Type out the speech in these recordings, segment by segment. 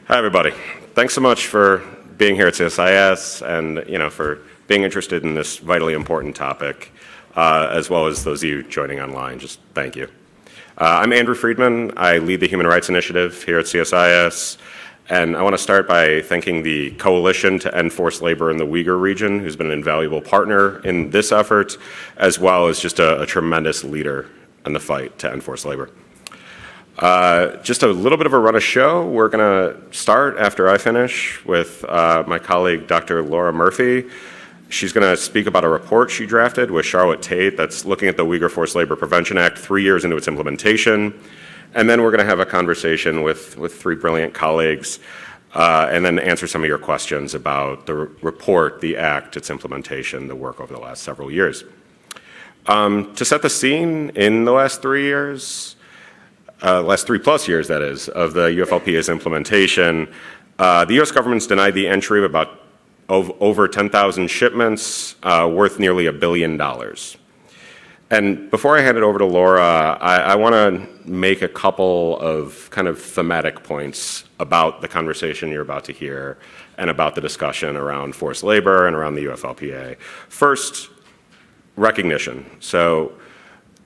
Hi, everybody. Thanks so much for being here at CSIS and for being interested in this vitally important topic, as well as those of you joining online. Just thank you. I'm Andrew Friedman. I lead the Human Rights Initiative here at CSIS, and I want to start by thanking the Coalition to End Forced Labor in the Uyghur region, who's been an invaluable partner in this effort, as well as just a tremendous leader in the fight to end forced labor. Just a little bit of a run of show. We're going to start after I finish with my colleague, Dr. Laura Murphy. She's going to speak about a report she drafted with Charlotte Tate that's looking at the Uyghur Forced Labor Prevention Act 3 years into its implementation. And then we're going to have a conversation with three brilliant colleagues and then answer some of your questions about the report, the act, its implementation, the work over the last several years. To set the scene, in the last 3 years, last 3+ years, that is, of the UFLPA's implementation, the U.S. government's denied the entry of about over 10,000 shipments worth nearly $1 billion. And before I hand it over to Laura, I want to make a couple of kind of thematic points about the conversation you're about to hear and about the discussion around forced labor and around the UFLPA. First, recognition. So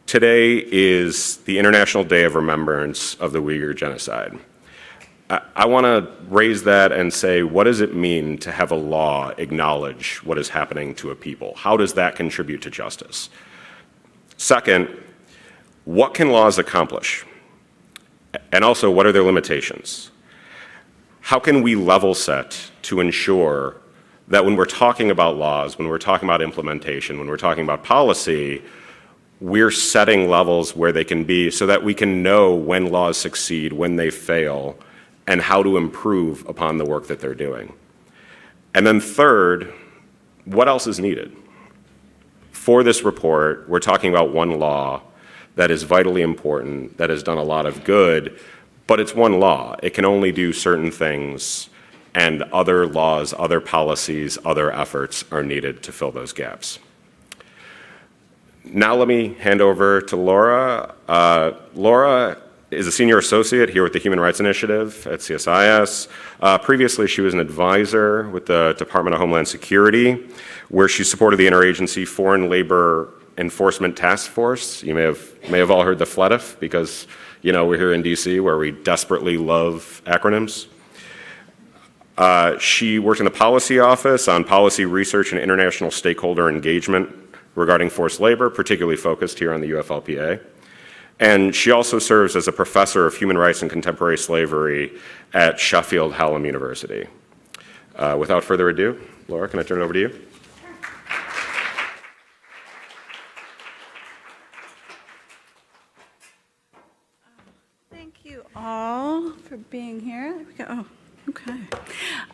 today is the International Day of Remembrance of the Uyghur Genocide. I want to raise that and say, what does it mean to have a law acknowledge what is happening to a people? How does that contribute to justice? Second, what can laws accomplish? And also, what are their limitations? How can we level set to ensure that when we're talking about laws, when we're talking about implementation, when we're talking about policy, we're setting levels where they can be so that we can know when laws succeed, when they fail, and how to improve upon the work that they're doing. And then third, what else is needed? For this report, we're talking about one law that is vitally important, that has done a lot of good, but it's one law. It can only do certain things, and other laws, other policies, other efforts are needed to fill those gaps. Now let me hand over to Laura. Laura is a senior associate here with the Human Rights Initiative at CSIS. Previously, she was an advisor with the Department of Homeland Security, where she supported the Interagency Foreign Labor Enforcement Task Force. You may have all heard the FLETF because we're here in DC where we desperately love acronyms. She worked in the policy office on policy research and international stakeholder engagement regarding forced labor, particularly focused here on the UFLPA. And she also serves as a professor of human rights and contemporary slavery at Sheffield Hallam University. Without further ado, Laura, can I turn it over to you? Thank you all for being here. There we go. Oh. Okay.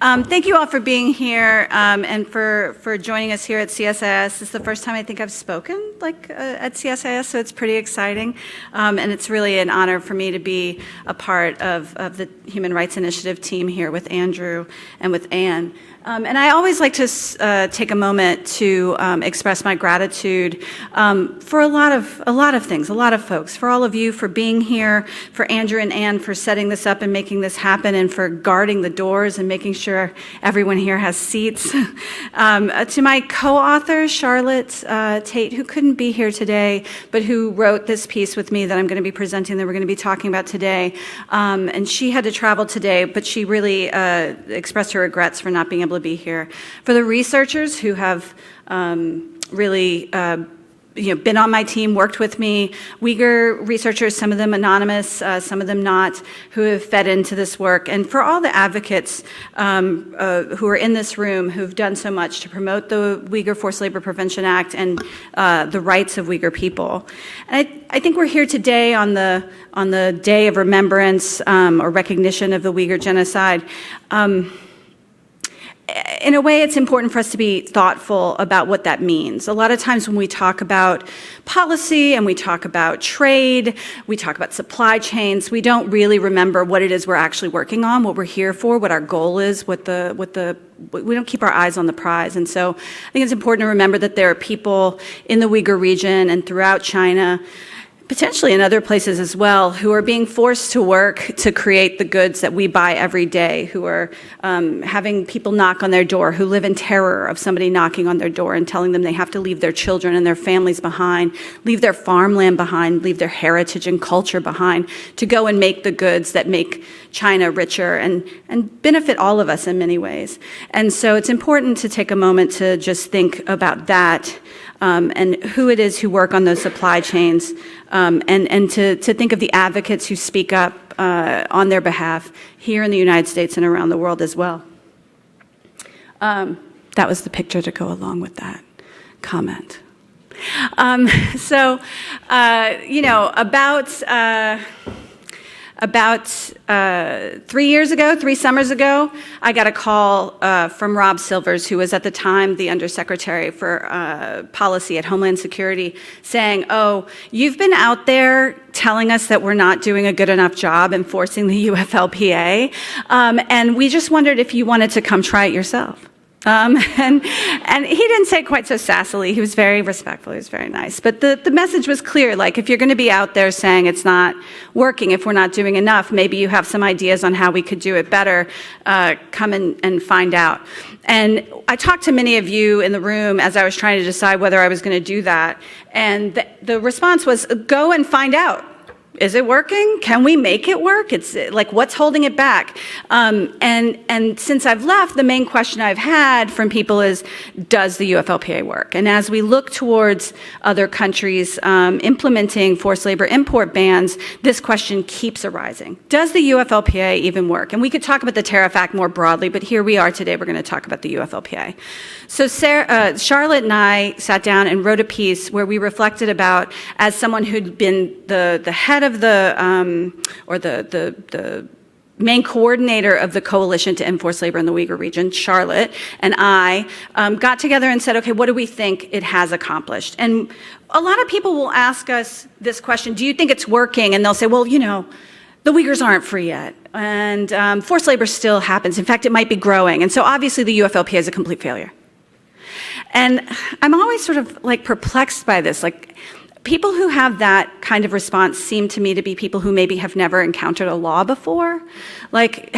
Thank you all for being here and for joining us here at CSIS. This is the first time I think I've spoken at CSIS, so it's pretty exciting. And it's really an honor for me to be a part of the Human Rights Initiative team here with Andrew and with Anne. And I always like to take a moment to express my gratitude for a lot of things, a lot of folks, for all of you for being here, for Andrew and Anne for setting this up and making this happen, and for guarding the doors and making sure everyone here has seats. To my co-author, Charlotte Tate, who couldn't be here today, but who wrote this piece with me that I'm going to be presenting, that we're going to be talking about today. And she had to travel today, but she really expressed her regrets for not being able to be here. For the researchers who have really been on my team, worked with me, Uyghur researchers, some of them anonymous, some of them not, who have fed into this work, and for all the advocates who are in this room who've done so much to promote the Uyghur Forced Labor Prevention Act and the rights of Uyghur people. And I think we're here today on the day of remembrance or recognition of the Uyghur Genocide. In a way, it's important for us to be thoughtful about what that means. A lot of times when we talk about policy and we talk about trade, we talk about supply chains, we don't really remember what it is we're actually working on, what we're here for, what our goal is, we don't keep our eyes on the prize. And so I think it's important to remember that there are people in the Uyghur region and throughout China potentially in other places as well, who are being forced to work to create the goods that we buy every day, who are having people knock on their door, who live in terror of somebody knocking on their door and telling them they have to leave their children and their families behind, leave their farmland behind, leave their heritage and culture behind to go and make the goods that make China richer and benefit all of us in many ways. And so it's important to take a moment to just think about that and who it is who work on those supply chains, and to think of the advocates who speak up on their behalf here in the United States and around the world as well. That was the picture to go along with that comment. About 3 summers ago, I got a call from Rob Silvers, who was at the time the Undersecretary for Policy at Homeland Security, saying, "Oh, you've been out there telling us that we're not doing a good enough job enforcing the UFLPA, and we just wondered if you wanted to come try it yourself." And he didn't say it quite so sassily. He was very respectful. He was very nice. But the message was clear. Like, if you're going to be out there saying it's not working, if we're not doing enough, maybe you have some ideas on how we could do it better, come and find out. And I talked to many of you in the room as I was trying to decide whether I was going to do that. And the response was, go and find out. Is it working? Can we make it work? It's like, what's holding it back? And since I've left, the main question I've had from people is, does the UFLPA work? And as we look towards other countries implementing forced labor import bans, this question keeps arising. Does the UFLPA even work? And we could talk about the Tariff Act more broadly, but here we are today. We're going to talk about the UFLPA. So Charlotte and I sat down and wrote a piece where we reflected about, as someone who'd been the head of the main coordinator of the Coalition to End Forced Labor in the Uyghur region, Charlotte, and I got together and said, okay, what do we think it has accomplished? And a lot of people will ask us this question, do you think it's working? And they'll say, well, you know, the Uyghurs aren't free yet, and forced labor still happens. In fact, it might be growing. And so obviously the UFLPA is a complete failure. And I'm always sort of like perplexed by this. Like, people who have that kind of response seem to me to be people who maybe have never encountered a law before. Like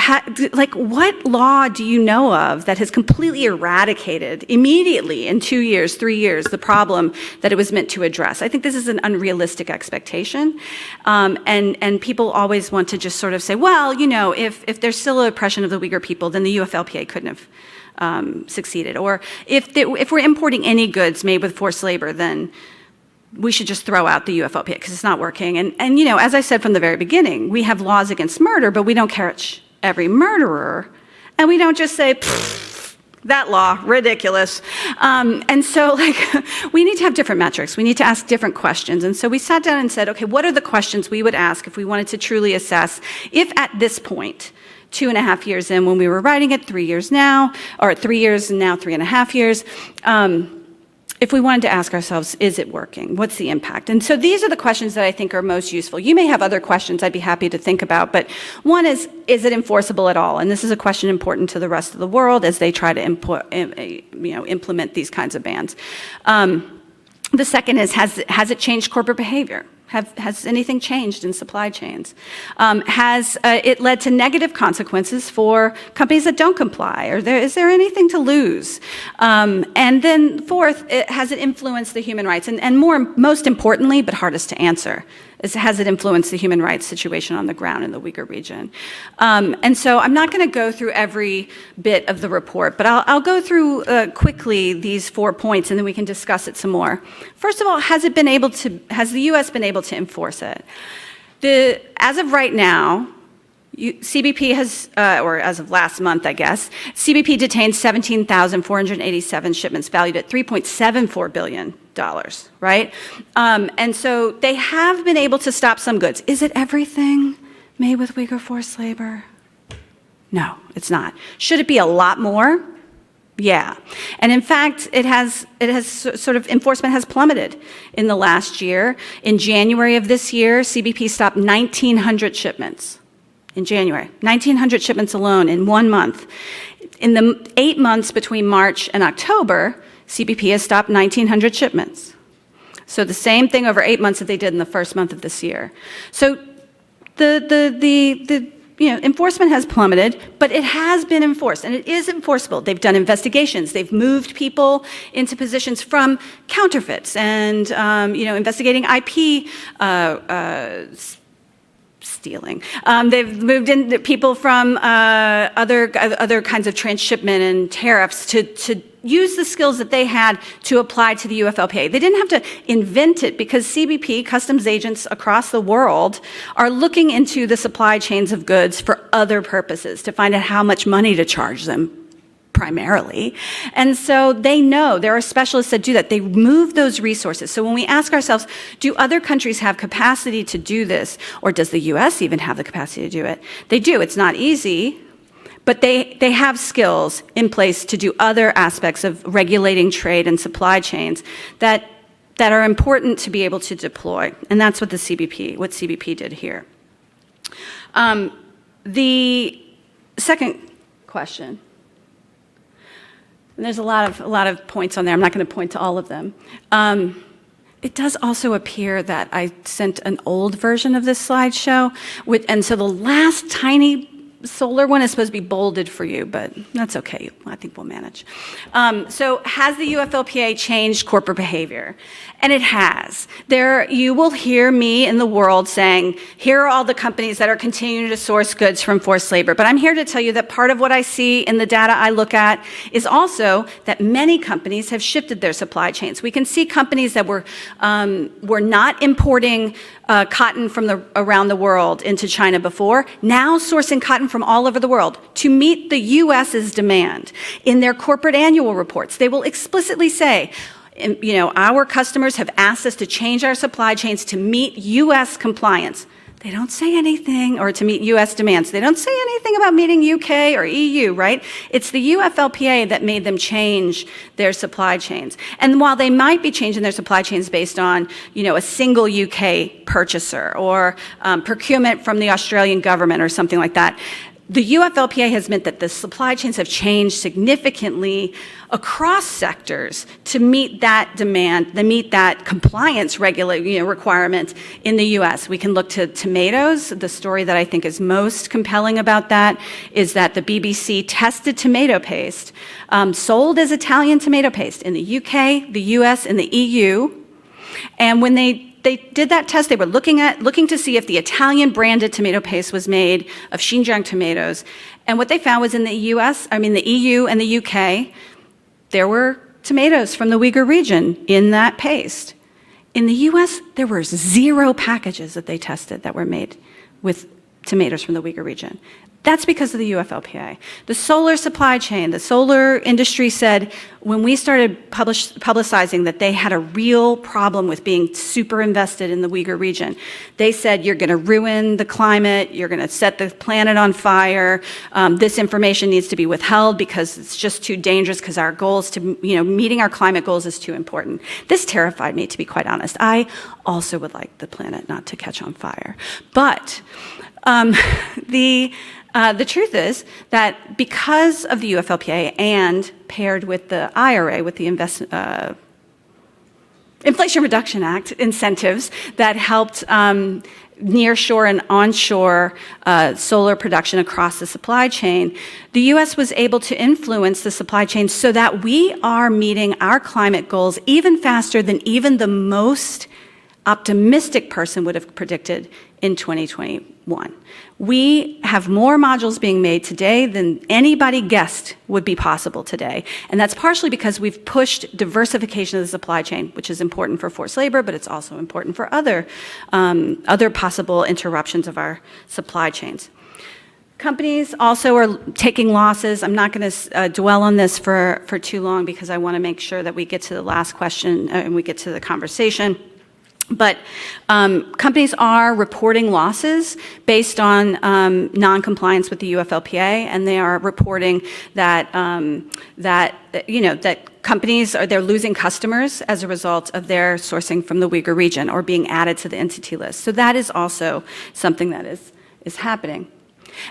what law do you know of that has completely eradicated immediately in 2 years, 3 years, the problem that it was meant to address? I think this is an unrealistic expectation. And people always want to just sort of say, well, you know, if there's still an oppression of the Uyghur people, then the UFLPA couldn't have succeeded. Or if we're importing any goods made with forced labor, then we should just throw out the UFLPA because it's not working. And you know, as I said from the very beginning, we have laws against murder, but we don't catch every murderer. And we don't just say, that law, ridiculous. And so, like, we need to have different metrics. We need to ask different questions. And so we sat down and said, okay, what are the questions we would ask if we wanted to truly assess if at this point, 2.5 years in when we were writing it, 3 years now, or 3 years and now 3.5 years, if we wanted to ask ourselves, is it working? What's the impact? And so these are the questions that I think are most useful. You may have other questions I'd be happy to think about, but one is it enforceable at all? And this is a question important to the rest of the world as they try to implement these kinds of bans. The second is, has it changed corporate behavior? Has anything changed in supply chains? Has it led to negative consequences for companies that don't comply? Is there anything to lose? And then fourth, has it influenced the human rights? And most importantly, but hardest to answer, has it influenced the human rights situation on the ground in the Uyghur region? And so I'm not going to go through every bit of the report, but I'll go through quickly these 4 points, and then we can discuss it some more. First of all, has the U.S. been able to enforce it? As of right now, CBP has, or as of last month, I guess, CBP detained 17,487 shipments valued at $3.74 billion, right? And so they have been able to stop some goods. Is it everything made with Uyghur forced labor? No, it's not. Should it be a lot more? Yeah. And in fact, it has sort of, enforcement has plummeted in the last year. In January of this year, CBP stopped 1,900 shipments. In January, 1,900 shipments alone in 1 month. In the 8 months between March and October, CBP has stopped 1,900 shipments. So the same thing over 8 months that they did in the first month of this year. So the enforcement has plummeted, but it has been enforced, and it is enforceable. They've done investigations. They've moved people into positions from counterfeits and, investigating IP stealing. They've moved in people from other kinds of transshipment and tariffs to use the skills that they had to apply to the UFLPA. They didn't have to invent it because CBP, customs agents across the world, are looking into the supply chains of goods for other purposes to find out how much money to charge them primarily. And so they know, there are specialists that do that. They move those resources. So when we ask ourselves, do other countries have capacity to do this? Or does the US even have the capacity to do it? They do. It's not easy, but they have skills in place to do other aspects of regulating trade and supply chains that are important to be able to deploy. And that's what CBP did here. The second question. And there's a lot of points on there. I'm not going to point to all of them. It does also appear that I sent an old version of this slideshow, and so the last tiny solar one is supposed to be bolded for you, but that's okay. I think we'll manage. So has the UFLPA changed corporate behavior? And it has. You will hear me in the world saying, here are all the companies that are continuing to source goods from forced labor. But I'm here to tell you that part of what I see in the data I look at is also that many companies have shifted their supply chains. We can see companies that were not importing cotton from around the world into China before, now sourcing cotton from all over the world to meet the US's demand. In their corporate annual reports, they will explicitly say, our customers have asked us to change our supply chains to meet US compliance. They don't say anything, or to meet US demands. They don't say anything about meeting UK or EU, right? It's the UFLPA that made them change their supply chains. And while they might be changing their supply chains based on, a single UK purchaser or procurement from the Australian government or something like that, the UFLPA has meant that the supply chains have changed significantly across sectors to meet that demand, to meet that compliance requirement in the US. We can look to tomatoes. The story that I think is most compelling about that is that the BBC tested tomato paste, sold as Italian tomato paste in the UK, the US, and the EU. And when they did that test, they were looking to see if the Italian branded tomato paste was made of Xinjiang tomatoes. And what they found was in the EU and the UK, there were tomatoes from the Uyghur region in that paste. In the US, there were 0 packages that they tested that were made with tomatoes from the Uyghur region. That's because of the UFLPA. The solar supply chain, the solar industry said, when we started publicizing that they had a real problem with being super invested in the Uyghur region, they said, you're going to ruin the climate, you're going to set the planet on fire, this information needs to be withheld because it's just too dangerous because our goals to, meeting our climate goals is too important. This terrified me, to be quite honest. I also would like the planet not to catch on fire. But the truth is that because of the UFLPA and paired with the IRA, with the Inflation Reduction Act incentives that helped nearshore and onshore solar production across the supply chain, the U.S. was able to influence the supply chain so that we are meeting our climate goals even faster than even the most optimistic person would have predicted in 2021. We have more modules being made today than anybody guessed would be possible today. And that's partially because we've pushed diversification of the supply chain, which is important for forced labor, but it's also important for other possible interruptions of our supply chains. Companies also are taking losses. I'm not going to dwell on this for too long because I want to make sure that we get to the last question and we get to the conversation. But companies are reporting losses based on non-compliance with the UFLPA, and they are reporting that that companies they're losing customers as a result of their sourcing from the Uyghur region or being added to the entity list. So that is also something that is happening.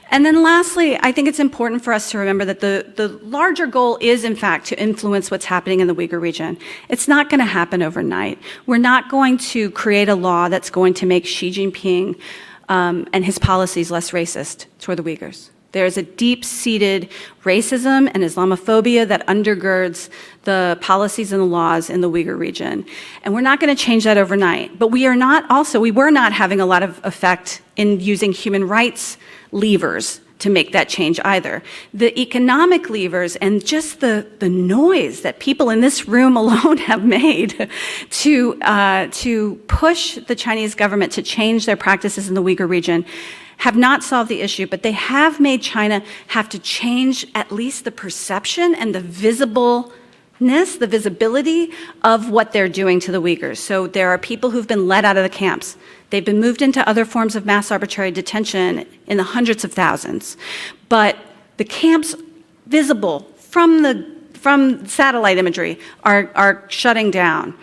And then lastly, I think it's important for us to remember that the larger goal is, in fact, to influence what's happening in the Uyghur region. It's not going to happen overnight. We're not going to create a law that's going to make Xi Jinping and his policies less racist toward the Uyghurs. There's a deep-seated racism and Islamophobia that undergirds the policies and the laws in the Uyghur region. And we're not going to change that overnight. But we were not having a lot of effect in using human rights levers to make that change either. The economic levers and just the noise that people in this room alone have made to push the Chinese government to change their practices in the Uyghur region have not solved the issue, but they have made China have to change at least the perception and the visibility of what they're doing to the Uyghurs. So there are people who've been let out of the camps. They've been moved into other forms of mass arbitrary detention in the hundreds of thousands. But the camps visible from satellite imagery are shutting down.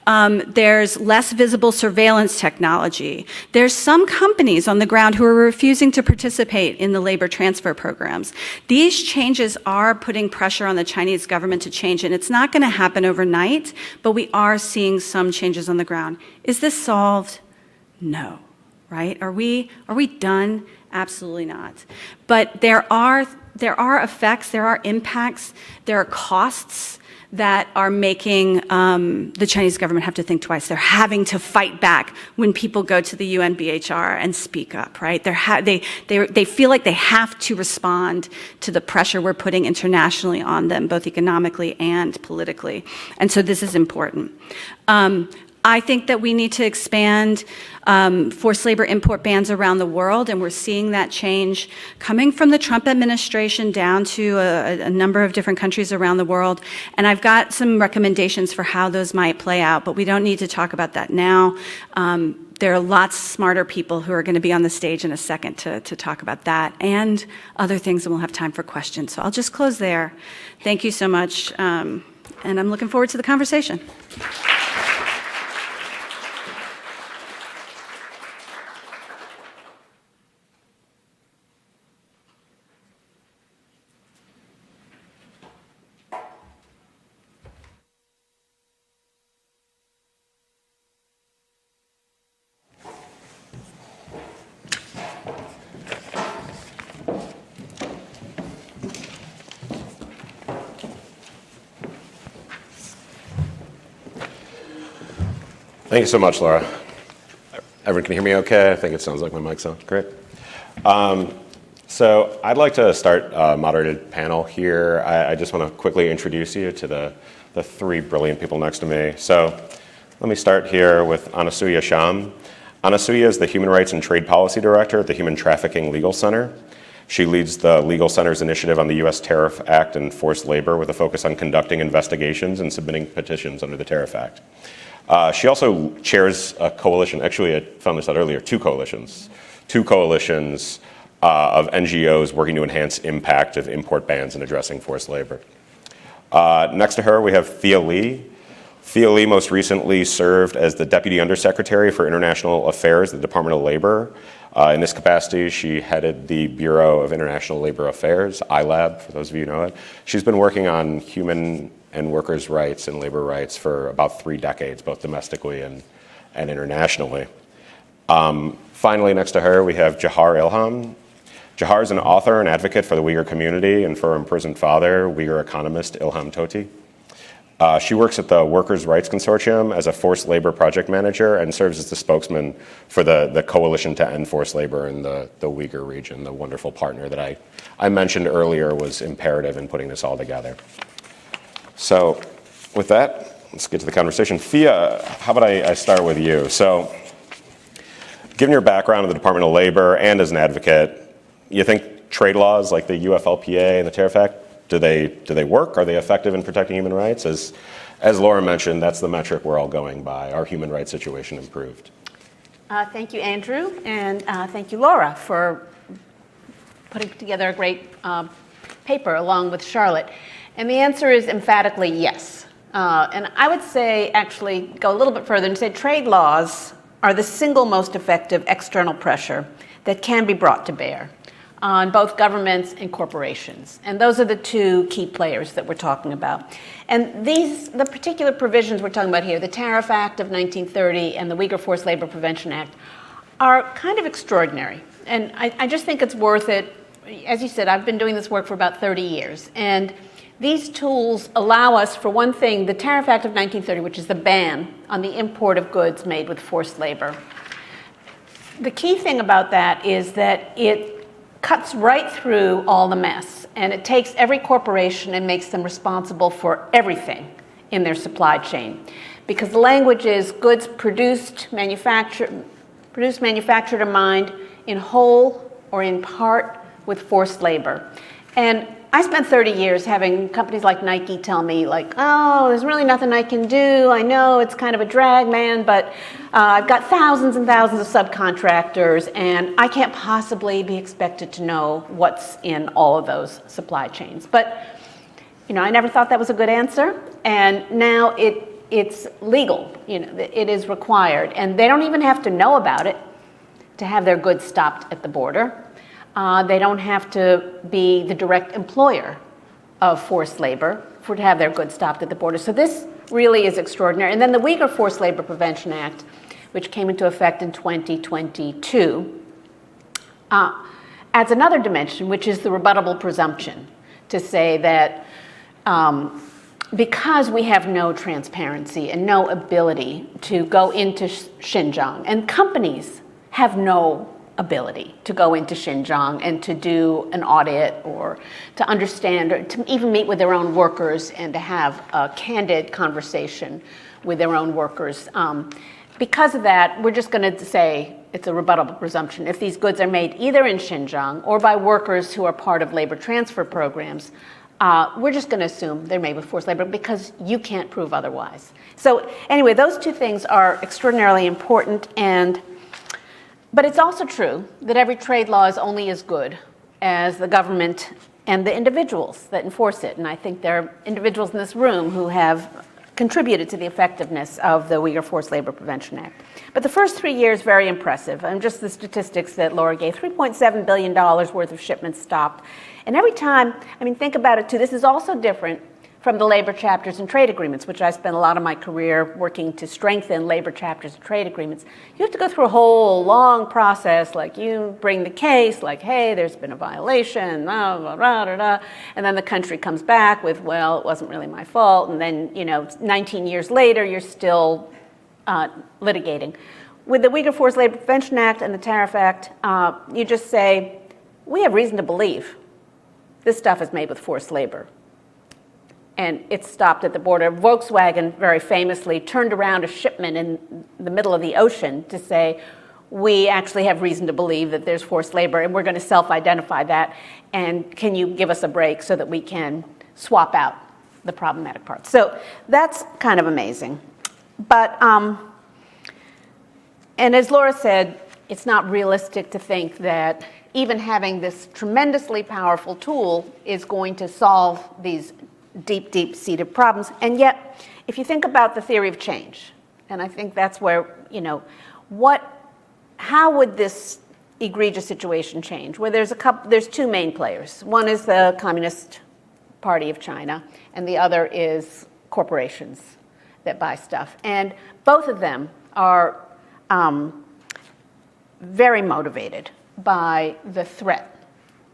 There's less visible surveillance technology. There's some companies on the ground who are refusing to participate in the labor transfer programs. These changes are putting pressure on the Chinese government to change, and it's not going to happen overnight, but we are seeing some changes on the ground. Is this solved? No, right? Are we done? Absolutely not. But there are effects, there are impacts, there are costs that are making the Chinese government have to think twice. They're having to fight back when people go to the UNBHR and speak up, right? They feel like they have to respond to the pressure we're putting internationally on them, both economically and politically. And so this is important. I think that we need to expand forced labor import bans around the world, and we're seeing that change coming from the Trump administration down to a number of different countries around the world. And I've got some recommendations for how those might play out, but we don't need to talk about that now. There are lots smarter people who are going to be on the stage in a second to talk about that and other things, and we'll have time for questions. So I'll just close there. Thank you so much, and I'm looking forward to the conversation. Thank you so much, Laura. Everyone can hear me okay? I think it sounds like my mic's on. Great. So I'd like to start a moderated panel here. I just want to quickly introduce you to the three brilliant people next to me. So let me start here with Anasuya Syam. Anasuya is the Human Rights and Trade Policy Director at the Human Trafficking Legal Center. She leads the Legal Center's initiative on the U.S. Tariff Act and forced labor with a focus on conducting investigations and submitting petitions under the Tariff Act. She also chairs a coalition, actually I found this out earlier, two coalitions of NGOs working to enhance impact of import bans and addressing forced labor. Next to her we have Thea Lee. Thea Lee most recently served as the Deputy Undersecretary for International Affairs at the Department of Labor. In this capacity, she headed the Bureau of International Labor Affairs, ILAB, for those of you who know it. She's been working on human and workers' rights and labor rights for about 3 decades, both domestically and internationally. Finally, next to her, we have Jewher Ilham. Jewher is an author and advocate for the Uyghur community and for her imprisoned father, Uyghur economist Ilham Tohti. She works at the Workers' Rights Consortium as a forced labor project manager and serves as the spokesman for the Coalition to End Forced Labor in the Uyghur region, the wonderful partner that I mentioned earlier was imperative in putting this all together. So with that, let's get to the conversation. Thea, how about I start with you? So given your background in the Department of Labor and as an advocate, you think trade laws like the UFLPA and the Tariff Act, do they work? Are they effective in protecting human rights? As Laura mentioned, that's the metric we're all going by. Our human rights situation improved. Thank you, Andrew, and thank you, Laura, for putting together a great paper along with Charlotte. And the answer is emphatically yes. And I would say, actually, go a little bit further and say trade laws are the single most effective external pressure that can be brought to bear on both governments and corporations. And those are the two key players that we're talking about. And the particular provisions we're talking about here, the Tariff Act of 1930 and the Uyghur Forced Labor Prevention Act, are kind of extraordinary. And I just think it's worth it. As you said, I've been doing this work for about 30 years. And these tools allow us, for one thing, the Tariff Act of 1930, which is the ban on the import of goods made with forced labor. The key thing about that is that it cuts right through all the mess, and it takes every corporation and makes them responsible for everything in their supply chain. Because the language is goods produced, manufactured or mined in whole or in part with forced labor. And I spent 30 years having companies like Nike tell me, like, oh, there's really nothing I can do. I know it's kind of a drag, man, but I've got thousands and thousands of subcontractors, and I can't possibly be expected to know what's in all of those supply chains. But, I never thought that was a good answer, and now it's legal. It is required, and they don't even have to know about it to have their goods stopped at the border. They don't have to be the direct employer of forced labor to have their goods stopped at the border. So this really is extraordinary. And then the Uyghur Forced Labor Prevention Act, which came into effect in 2022, adds another dimension, which is the rebuttable presumption, to say that because we have no transparency and no ability to go into Xinjiang, and companies have no ability to go into Xinjiang and to do an audit or to understand or to even meet with their own workers and to have a candid conversation with their own workers. Because of that, we're just going to say it's a rebuttable presumption. If these goods are made either in Xinjiang or by workers who are part of labor transfer programs, we're just going to assume they're made with forced labor because you can't prove otherwise. So anyway, those two things are extraordinarily important. But it's also true that every trade law is only as good as the government and the individuals that enforce it. And I think there are individuals in this room who have contributed to the effectiveness of the Uyghur Forced Labor Prevention Act. But the first 3 years, very impressive. And just the statistics that Laura gave, $3.7 billion worth of shipments stopped. And every time, think about it too, this is also different from the labor chapters and trade agreements, which I spent a lot of my career working to strengthen labor chapters and trade agreements. You have to go through a whole long process, like you bring the case, like, hey, there's been a violation, blah, blah, blah, blah, blah. And then the country comes back with, well, it wasn't really my fault. And then, 19 years later, you're still litigating. With the Uyghur Forced Labor Prevention Act and the Tariff Act, you just say, we have reason to believe this stuff is made with forced labor. And it's stopped at the border. Volkswagen very famously turned around a shipment in the middle of the ocean to say, we actually have reason to believe that there's forced labor and we're going to self-identify that, and can you give us a break so that we can swap out the problematic parts. So that's kind of amazing. But, and as Laura said, it's not realistic to think that even having this tremendously powerful tool is going to solve these deep, deep-seated problems. And yet, if you think about the theory of change, and I think that's where, how would this egregious situation change? Well, there's two main players. One is the Communist Party of China, and the other is corporations that buy stuff. And both of them are very motivated by the threat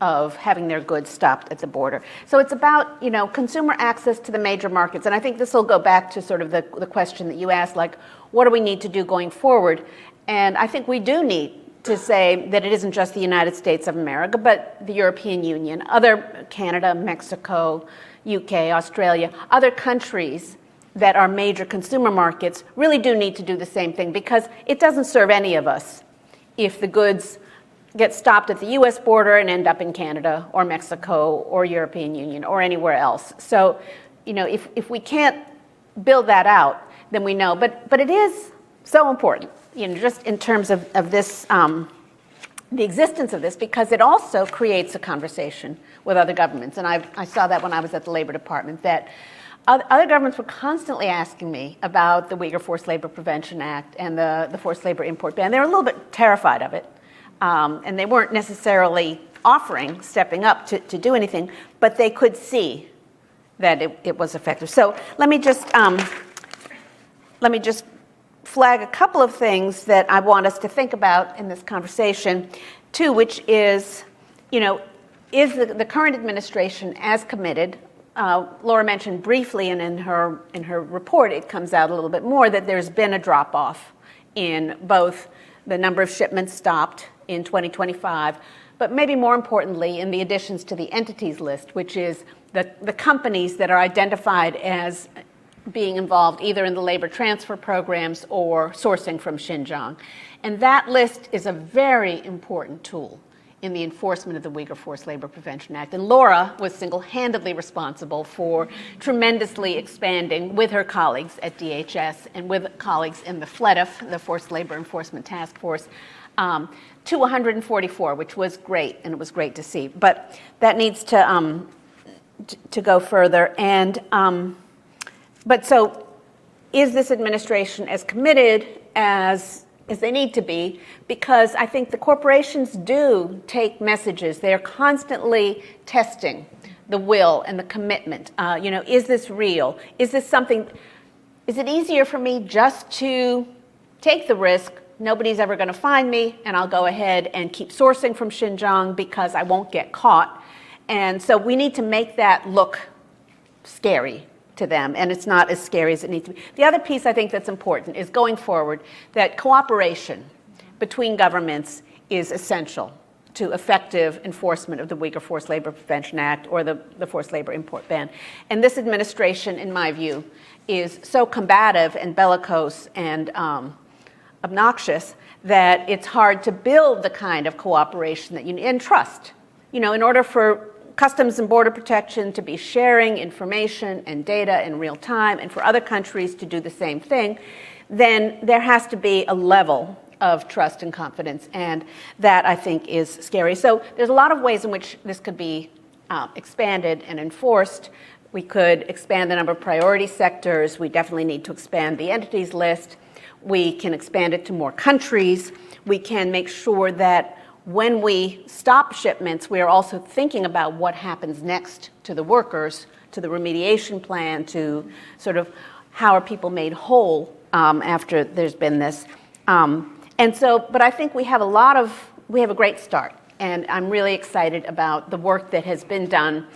of having their goods stopped at the border. So it's about, consumer access to the major markets. And I think this will go back to sort of the question that you asked, like, what do we need to do going forward? And I think we do need to say that it isn't just the United States of America, but the European Union, other Canada, Mexico, UK, Australia, other countries that are major consumer markets really do need to do the same thing, because it doesn't serve any of us if the goods get stopped at the US border and end up in Canada or Mexico or European Union or anywhere else. So, if we can't build that out, then we know. But it is so important, just in terms of this, the existence of this, because it also creates a conversation with other governments. And I saw that when I was at the Labor Department, that other governments were constantly asking me about the Uyghur Forced Labor Prevention Act and the forced labor import ban. They were a little bit terrified of it. And they weren't necessarily offering, stepping up to do anything, but they could see that it was effective. So let me just flag a couple of things that I want us to think about in this conversation, too, which is, is the current administration as committed? Laura mentioned briefly, and in her report, it comes out a little bit more, that there's been a drop-off in both the number of shipments stopped in 2025, but maybe more importantly, in the additions to the entities list, which is the companies that are identified as being involved either in the labor transfer programs or sourcing from Xinjiang. And that list is a very important tool in the enforcement of the Uyghur Forced Labor Prevention Act. And Laura was single-handedly responsible for tremendously expanding with her colleagues at DHS and with colleagues in the FLETF, the Forced Labor Enforcement Task Force, to 144, which was great, and it was great to see. But that needs to go further. And but so is this administration as committed as they need to be? Because I think the corporations do take messages. They're constantly testing the will and the commitment. Is this real? Is this something? Is it easier for me just to take the risk? Nobody's ever going to find me, and I'll go ahead and keep sourcing from Xinjiang because I won't get caught. And so we need to make that look scary to them, and it's not as scary as it needs to be. The other piece I think that's important is going forward that cooperation between governments is essential to effective enforcement of the Uyghur Forced Labor Prevention Act or the forced labor import ban. And this administration, in my view, is so combative and bellicose and obnoxious that it's hard to build the kind of cooperation that you need, and trust. In order for Customs and Border Protection to be sharing information and data in real time, and for other countries to do the same thing, then there has to be a level of trust and confidence, and that, I think, is scary. So there's a lot of ways in which this could be expanded and enforced. We could expand the number of priority sectors. We definitely need to expand the entities list. We can expand it to more countries. We can make sure that when we stop shipments, we are also thinking about what happens next to the workers, to the remediation plan, to sort of how are people made whole after there's been this. But I think we have a great start. And I'm really excited about the work that has been done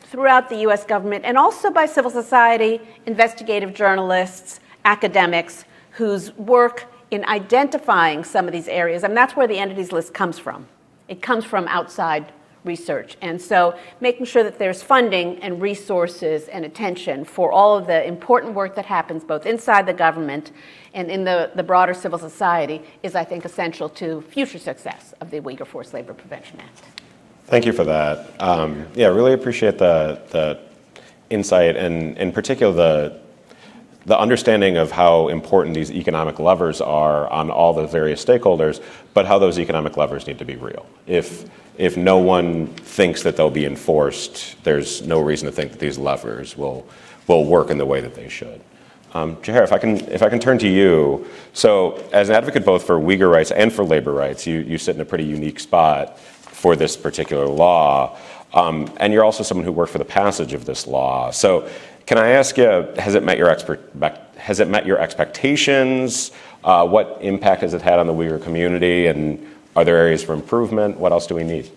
throughout the U.S. government and also by civil society, investigative journalists, academics, whose work in identifying some of these areas, and that's where the entities list comes from. It comes from outside research. And so making sure that there's funding and resources and attention for all of the important work that happens both inside the government and in the broader civil society is, I think, essential to future success of the Uyghur Forced Labor Prevention Act. Thank you for that. Really appreciate the insight and in particular the understanding of how important these economic levers are on all the various stakeholders, but how those economic levers need to be real. If no one thinks that they'll be enforced, there's no reason to think that these levers will work in the way that they should. Jewher, if I can turn to you. So as an advocate both for Uyghur rights and for labor rights, you sit in a pretty unique spot for this particular law. And you're also someone who worked for the passage of this law. So can I ask you, has it met your expectations? What impact has it had on the Uyghur community? And are there areas for improvement? What else do we need?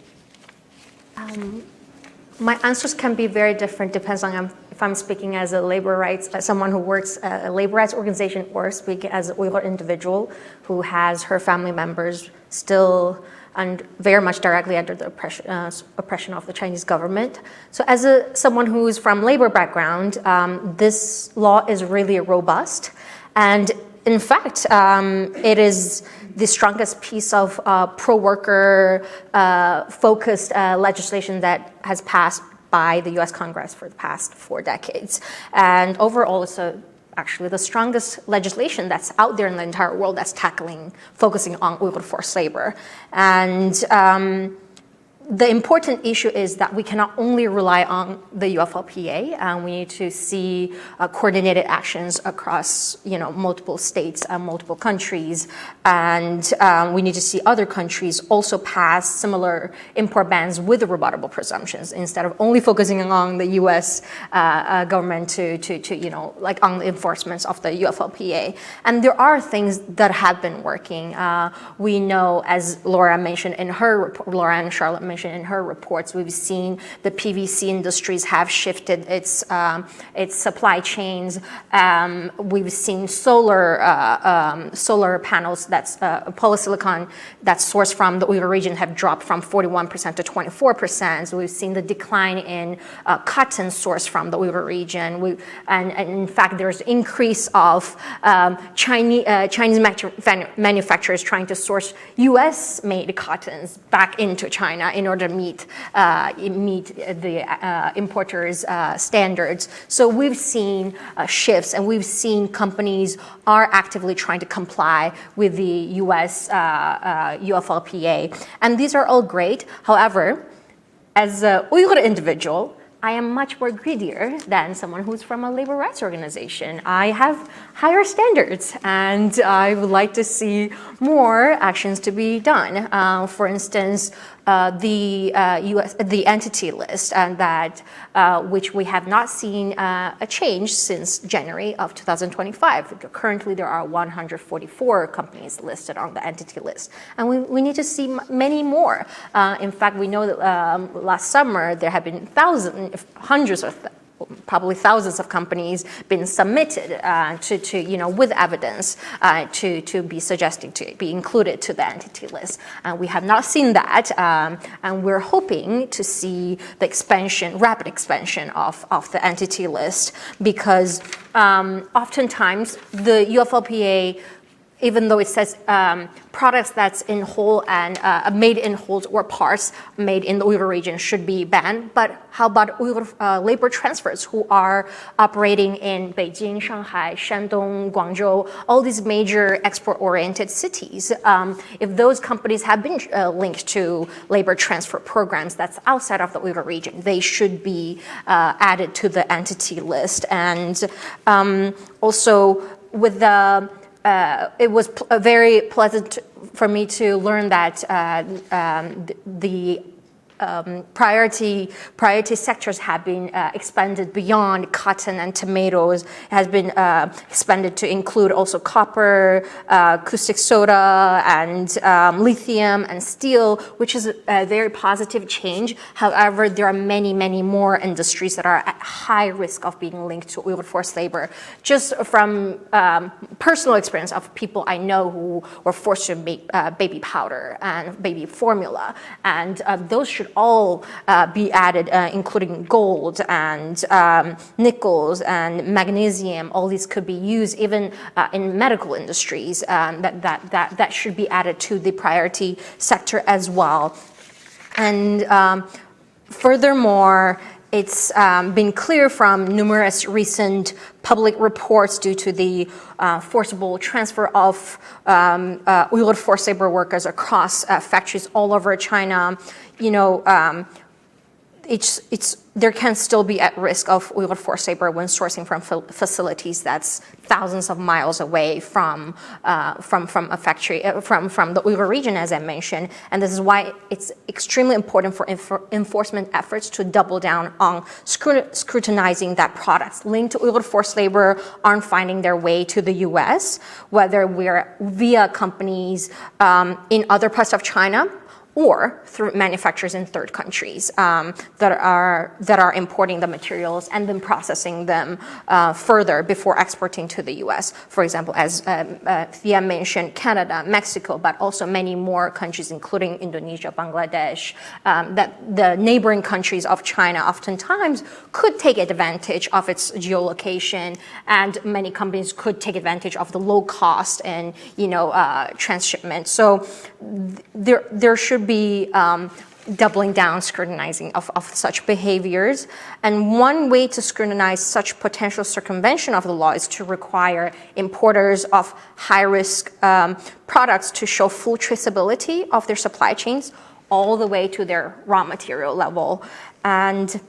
My answers can be very different, depends on if I'm speaking as a labor rights, as someone who works at a labor rights organization, or speaking as an Uyghur individual who has her family members still and very much directly under the oppression of the Chinese government. So as someone who's from labor background, this law is really robust. And in fact, it is the strongest piece of pro-worker focused legislation that has passed by the US Congress for the past 4 decades. And overall, it's actually the strongest legislation that's out there in the entire world that's focusing on Uyghur forced labor. And the important issue is that we cannot only rely on the UFLPA, and we need to see coordinated actions across, multiple states and multiple countries, and we need to see other countries also pass similar import bans with the rebuttable presumptions instead of only focusing on the U.S. Government to like on the enforcement of the UFLPA. And there are things that have been working. We know, as Laura and Charlotte mentioned in her reports, we've seen the PVC industries have shifted its supply chains. We've seen solar panels that's polysilicon that's sourced from the Uyghur region have dropped from 41% to 24%. So we've seen the decline in cotton sourced from the Uyghur region. And in fact, there's increase of Chinese manufacturers trying to source U.S.-made cottons back into China in order to meet the importers' standards. So we've seen shifts, and we've seen companies are actively trying to comply with the U.S. UFLPA. And these are all great. However, as an Uyghur individual, I am much more greedier than someone who's from a labor rights organization. I have higher standards, and I would like to see more actions to be done. For instance, the entity list, and that which we have not seen a change since January of 2025. Currently, there are 144 companies listed on the entity list, and we need to see many more. In fact, we know that last summer there have been probably thousands of companies been submitted with evidence to be suggesting to be included to the entity list. We have not seen that, and we're hoping to see the rapid expansion of the entity list, because oftentimes the UFLPA, even though it says products that's in whole and made in wholes or parts made in the Uyghur region should be banned, but how about Uyghur labor transfers who are operating in Beijing, Shanghai, Shandong, Guangzhou, all these major export-oriented cities? If those companies have been linked to labor transfer programs that's outside of the Uyghur region, they should be added to the entity list. And also with the it was very pleasant for me to learn that the priority sectors have been expanded beyond cotton and tomatoes. It has been expanded to include also copper, caustic soda, and lithium and steel, which is a very positive change. However, there are many, many more industries that are at high risk of being linked to Uyghur forced labor. Just from personal experience of people I know who were forced to make baby powder and baby formula, and those should all be added, including gold and nickels and magnesium. All these could be used even in medical industries. That should be added to the priority sector as well. And furthermore, it's been clear from numerous recent public reports due to the forcible transfer of Uyghur forced labor workers across factories all over China. There can still be at risk of Uyghur forced labor when sourcing from facilities that's thousands of miles away from a factory, from the Uyghur region, as I mentioned. And this is why it's extremely important for enforcement efforts to double down on scrutinizing that products linked to Uyghur forced labor aren't finding their way to the U.S., whether we're via companies in other parts of China or through manufacturers in third countries that are importing the materials and then processing them further before exporting to the U.S. For example, as Thea mentioned, Canada, Mexico, but also many more countries, including Indonesia, Bangladesh, that the neighboring countries of China oftentimes could take advantage of its geolocation, and many companies could take advantage of the low cost and transshipment. So there should be doubling down scrutinizing of such behaviors. And one way to scrutinize such potential circumvention of the law is to require importers of high-risk products to show full traceability of their supply chains, all the way to their raw material level. And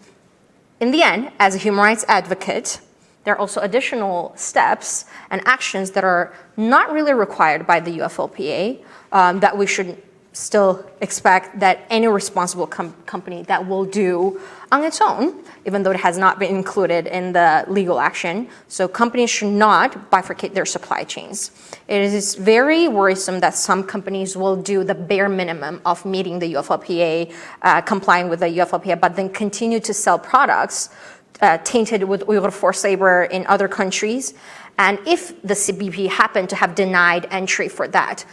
in the end, as a human rights advocate, there are also additional steps and actions that are not really required by the UFLPA that we should still expect that any responsible company that will do on its own, even though it has not been included in the legal action. So companies should not bifurcate their supply chains. It is very worrisome that some companies will do the bare minimum of meeting the UFLPA, complying with the UFLPA, but then continue to sell products tainted with Uyghur forced labor in other countries. And if the CBP happened to have denied entry for that,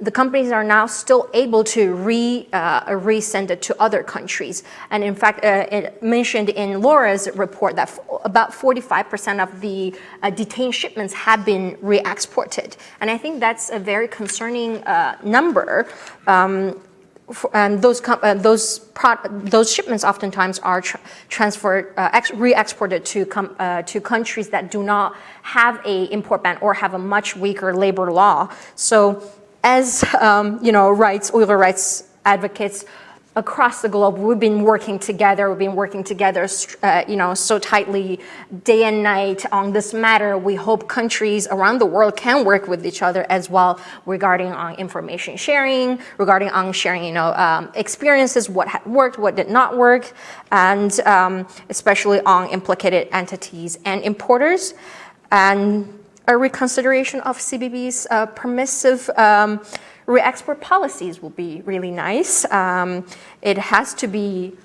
the companies are now still able to resend it to other countries. And in fact, it mentioned in Laura's report that about 45% of the detained shipments have been re-exported. And I think that's a very concerning number. And those shipments oftentimes are transferred, re-exported to countries that do not have a import ban or have a much weaker labor law. So, as Uyghur rights advocates across the globe, we've been working together. So tightly, day and night on this matter. We hope countries around the world can work with each other as well regarding on information sharing, regarding on sharing, experiences, what had worked, what did not work, and especially on implicated entities and importers, and a reconsideration of CBP's permissive re-export policies will be really nice. It has to be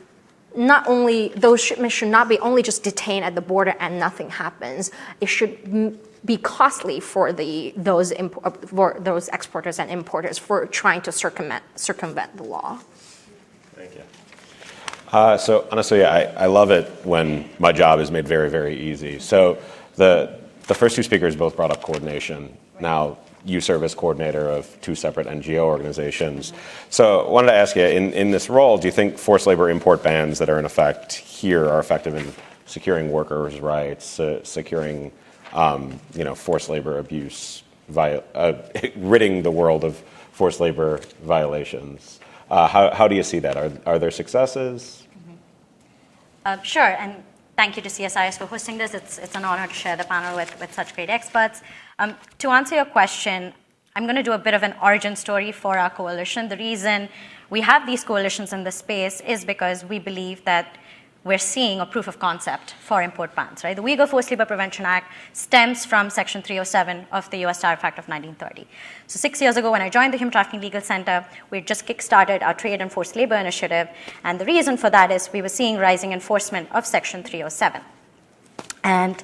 not only, those shipments should not be only just detained at the border and nothing happens. It should be costly for those exporters and importers for trying to circumvent the law. Thank you. So Anasuya, I love it when my job is made very, very easy. So the first two speakers both brought up coordination. Now you serve as coordinator of two separate NGO organizations. So I wanted to ask you, in this role, do you think forced labor import bans that are in effect here are effective in securing workers' rights, securing forced labor abuse, ridding the world of forced labor violations? How do you see that? Are there successes? Sure, and thank you to CSIS for hosting this. It's an honor to share the panel with such great experts. To answer your question, I'm going to do a bit of an origin story for our coalition. The reason we have these coalitions in this space is because we believe that we're seeing a proof of concept for import bans, right? The Uyghur Forced Labor Prevention Act stems from Section 307 of the US Tariff Act of 1930. So 6 years ago, when I joined the Human Trafficking Legal Center, we just kickstarted our Trade and Forced Labor Initiative. And the reason for that is we were seeing rising enforcement of Section 307. And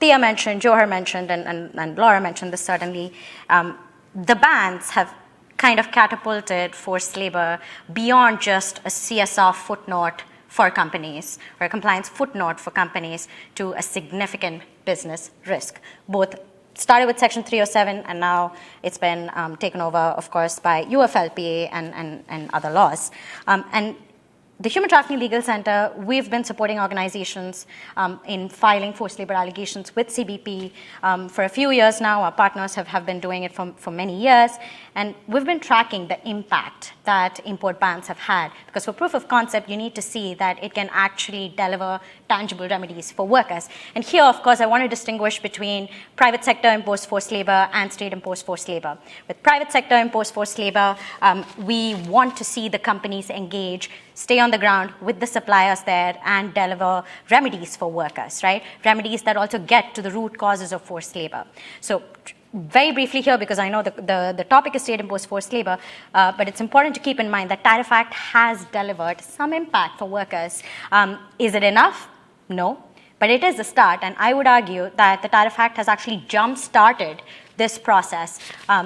Thea mentioned, Jewher mentioned, and Laura mentioned this certainly, the bans have kind of catapulted forced labor beyond just a CSR footnote for companies, or a compliance footnote for companies, to a significant business risk. Both started with Section 307, and now it's been taken over, of course, by UFLPA and other laws. And the Human Trafficking Legal Center, we've been supporting organizations in filing forced labor allegations with CBP for a few years now. Our partners have been doing it for many years. And we've been tracking the impact that import bans have had. Because for proof of concept, you need to see that it can actually deliver tangible remedies for workers. And here, of course, I want to distinguish between private sector imposed forced labor and state imposed forced labor. With private sector imposed forced labor, we want to see the companies engage, stay on the ground with the suppliers there, and deliver remedies for workers, right? Remedies that also get to the root causes of forced labor. So very briefly here, because I know the topic is state-imposed forced labor, but it's important to keep in mind that Tariff Act has delivered some impact for workers. Is it enough? No. But it is a start, and I would argue that the Tariff Act has actually jump-started this process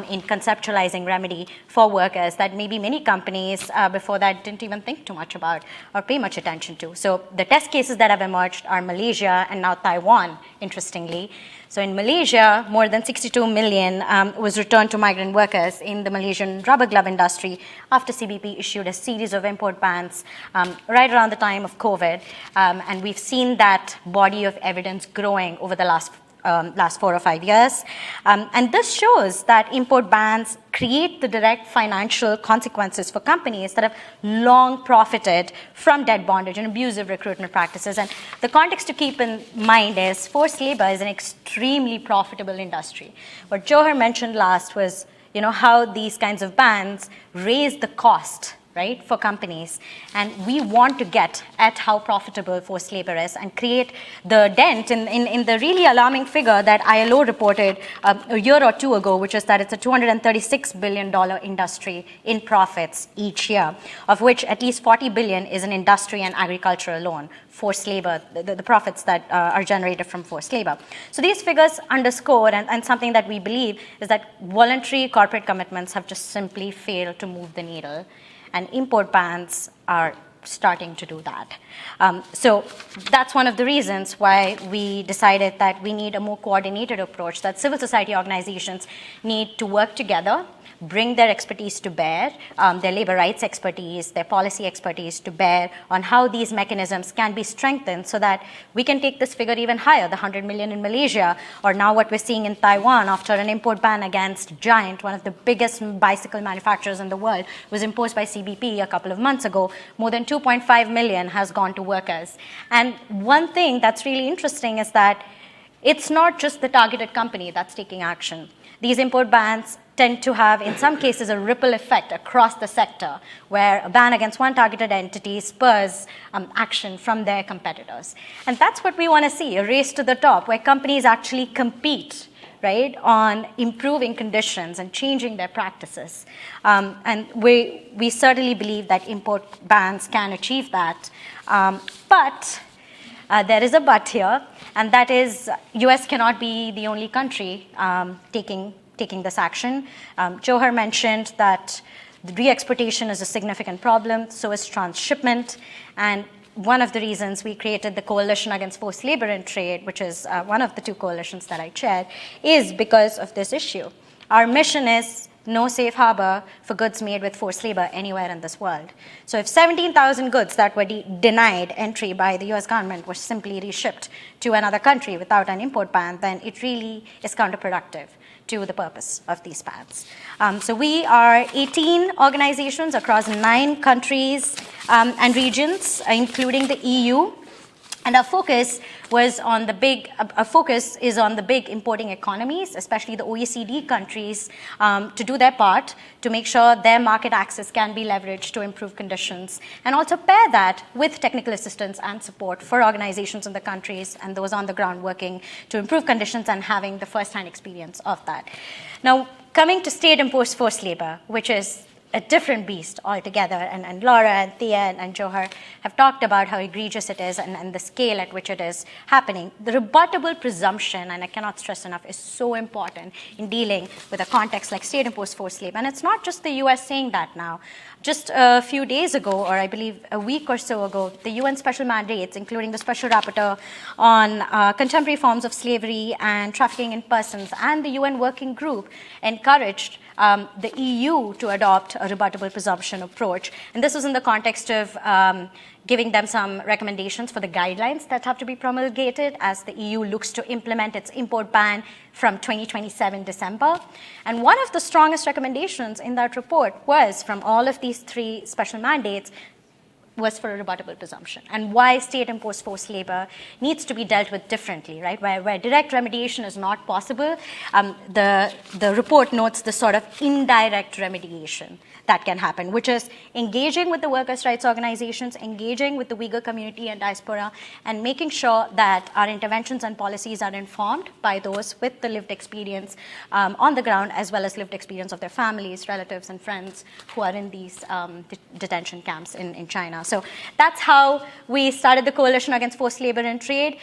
in conceptualizing remedy for workers that maybe many companies before that didn't even think too much about or pay much attention to. So the test cases that have emerged are Malaysia and now Taiwan, interestingly. So in Malaysia, more than 62 million was returned to migrant workers in the Malaysian rubber glove industry after CBP issued a series of import bans right around the time of COVID. And we've seen that body of evidence growing over the last last 4 or 5 years. And this shows that import bans create the direct financial consequences for companies that have long profited from debt bondage and abusive recruitment practices. And the context to keep in mind is forced labor is an extremely profitable industry. What Jewher mentioned last was, how these kinds of bans raise the cost, right, for companies. And we want to get at how profitable forced labor is and create the dent in the really alarming figure that ILO reported a year or two ago, which is that it's a $236 billion industry in profits each year, of which at least $40 billion is in industry and agriculture alone. Forced labor, the profits that are generated from forced labor. So these figures underscore, and something that we believe is that voluntary corporate commitments have just simply failed to move the needle. And import bans are starting to do that. So that's one of the reasons why we decided that we need a more coordinated approach, that civil society organizations need to work together, bring their expertise to bear, their labor rights expertise, their policy expertise to bear on how these mechanisms can be strengthened so that we can take this figure even higher, the 100 million in Malaysia, or now what we're seeing in Taiwan after an import ban against Giant, one of the biggest bicycle manufacturers in the world, was imposed by CBP a couple of months ago. More than 2.5 million has gone to workers. And one thing that's really interesting is that it's not just the targeted company that's taking action. These import bans tend to have, in some cases, a ripple effect across the sector, where a ban against one targeted entity spurs action from their competitors. And that's what we want to see, a race to the top, where companies actually compete, right, on improving conditions and changing their practices. And we certainly believe that import bans can achieve that. But there is a but here, and that is US cannot be the only country taking this action. Jewher mentioned that the re-exportation is a significant problem, so is transshipment. And one of the reasons we created the Coalition Against Forced Labor in Trade, which is one of the two coalitions that I chaired, is because of this issue. Our mission is no safe harbor for goods made with forced labor anywhere in this world. So if 17,000 goods that were denied entry by the US government were simply reshipped to another country without an import ban, then it really is counterproductive to the purpose of these bans. So we are 18 organizations across 9 countries and regions, including the EU. And our focus is on the big importing economies, especially the OECD countries, to do their part to make sure their market access can be leveraged to improve conditions, and also pair that with technical assistance and support for organizations in the countries and those on the ground working to improve conditions and having the first-hand experience of that. Now, coming to state-imposed forced labor, which is a different beast altogether, and Laura and Thea and Jewher have talked about how egregious it is and the scale at which it is happening. The rebuttable presumption, and I cannot stress enough, is so important in dealing with a context like state-imposed forced labor. And it's not just the US saying that now. Just a few days ago, or I believe a week or so ago, the UN special mandates, including the Special Rapporteur on contemporary forms of slavery and trafficking in persons, and the UN Working Group encouraged the EU to adopt a rebuttable presumption approach. And this was in the context of giving them some recommendations for the guidelines that have to be promulgated as the EU looks to implement its import ban from 2027 December. And one of the strongest recommendations in that report was, from all of these 3 special mandates, was for a rebuttable presumption, and why state-imposed forced labor needs to be dealt with differently, right? Where direct remediation is not possible, the report notes the sort of indirect remediation that can happen, which is engaging with the workers' rights organizations, engaging with the Uyghur community and diaspora, and making sure that our interventions and policies are informed by those with the lived experience on the ground, as well as lived experience of their families, relatives, and friends who are in these detention camps in China. So that's how we started the Coalition Against Forced Labor in Trade.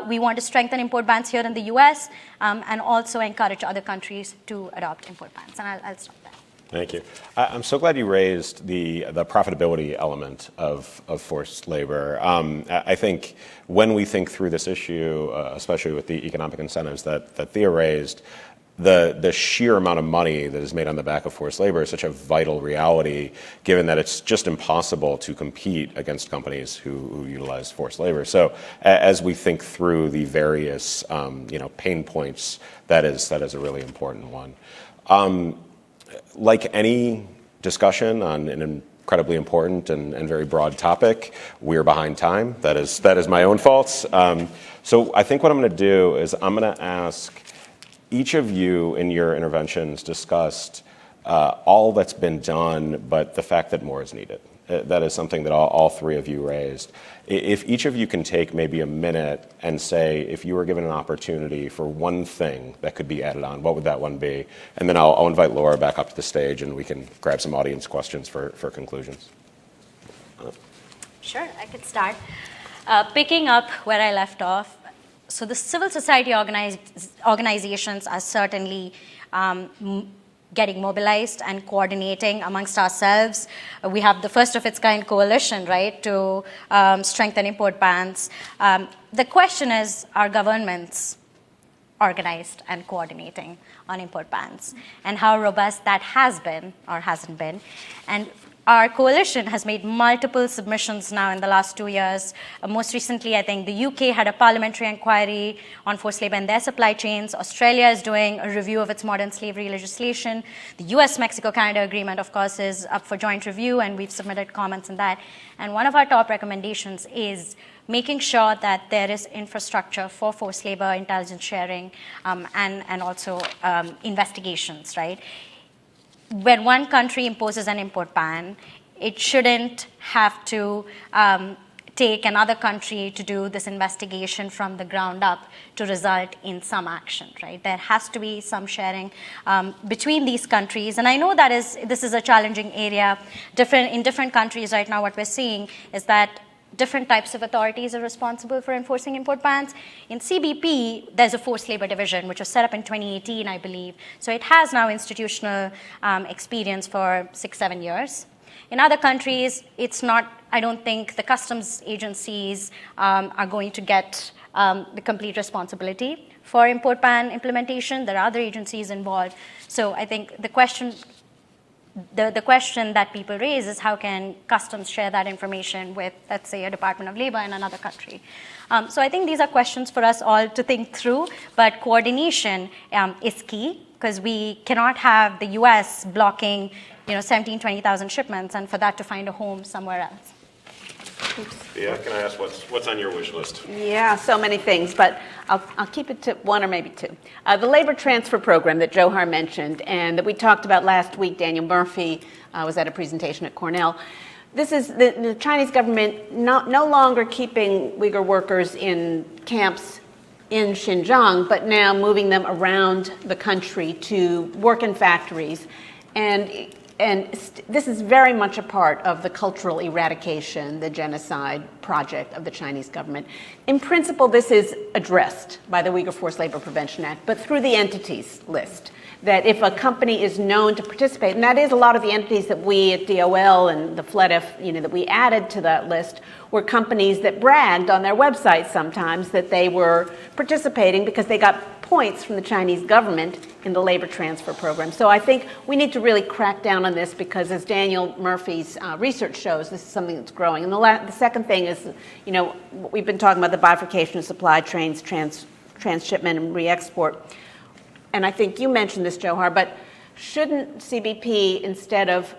We want to strengthen import bans here in the US and also encourage other countries to adopt import bans. And I'll stop there. Thank you. I'm so glad you raised the profitability element of forced labor. I think when we think through this issue, especially with the economic incentives that Thea raised, the sheer amount of money that is made on the back of forced labor is such a vital reality, given that it's just impossible to compete against companies who utilize forced labor. So as we think through the various pain points, that is a really important one. Like any discussion on an incredibly important and very broad topic, we're behind time. That is my own fault. So I think what I'm going to do is I'm going to ask each of you in your interventions discussed all that's been done, but the fact that more is needed. That is something that all three of you raised. If each of you can take maybe a minute and say, if you were given an opportunity for one thing that could be added on, what would that one be? And then I'll invite Laura back up to the stage and we can grab some audience questions for conclusions. Sure, I could start. Picking up where I left off, so the civil society organizations are certainly getting mobilized and coordinating amongst ourselves. We have the first of its kind coalition, right, to strengthen import bans. The question is, are governments organized and coordinating on import bans, and how robust that has been or hasn't been? And our coalition has made multiple submissions now in the last 2 years. Most recently, I think the UK had a parliamentary inquiry on forced labor in their supply chains. Australia is doing a review of its modern slavery legislation. The US-Mexico-Canada agreement, of course, is up for joint review, and we've submitted comments on that. And one of our top recommendations is making sure that there is infrastructure for forced labor, intelligence sharing, and also investigations, right? When one country imposes an import ban, it shouldn't have to take another country to do this investigation from the ground up to result in some action, right? There has to be some sharing between these countries. And I know that this is a challenging area. In different countries right now, what we're seeing is that different types of authorities are responsible for enforcing import bans. In CBP, there's a forced labor division, which was set up in 2018, I believe. So it has now institutional experience for 6-7 years. In other countries, it's not, I don't think the customs agencies are going to get the complete responsibility for import ban implementation. There are other agencies involved. So I think the question that people raise is, how can customs share that information with, let's say, a Department of Labor in another country? So I think these are questions for us all to think through, but coordination is key, because we cannot have the US blocking 17,000, 20,000 shipments and for that to find a home somewhere else. Thea, can I ask what's on your wish list? Yeah, so many things, but I'll keep it to one or maybe two. The labor transfer program that Jewher mentioned and that we talked about last week, Daniel Murphy was at a presentation at Cornell. This is the Chinese government no longer keeping Uyghur workers in camps in Xinjiang, but now moving them around the country to work in factories. And this is very much a part of the cultural eradication, the genocide project of the Chinese government. In principle, this is addressed by the Uyghur Forced Labor Prevention Act, but through the entities list. That if a company is known to participate, and that is a lot of the entities that we at DOL and the FLEDF, that we added to that list, were companies that bragged on their websites sometimes that they were participating because they got points from the Chinese government in the labor transfer program. So I think we need to really crack down on this, because as Daniel Murphy's research shows, this is something that's growing. And the second thing is, we've been talking about the bifurcation of supply chains, transshipment and re-export. And I think you mentioned this, Jewher, but shouldn't CBP, instead of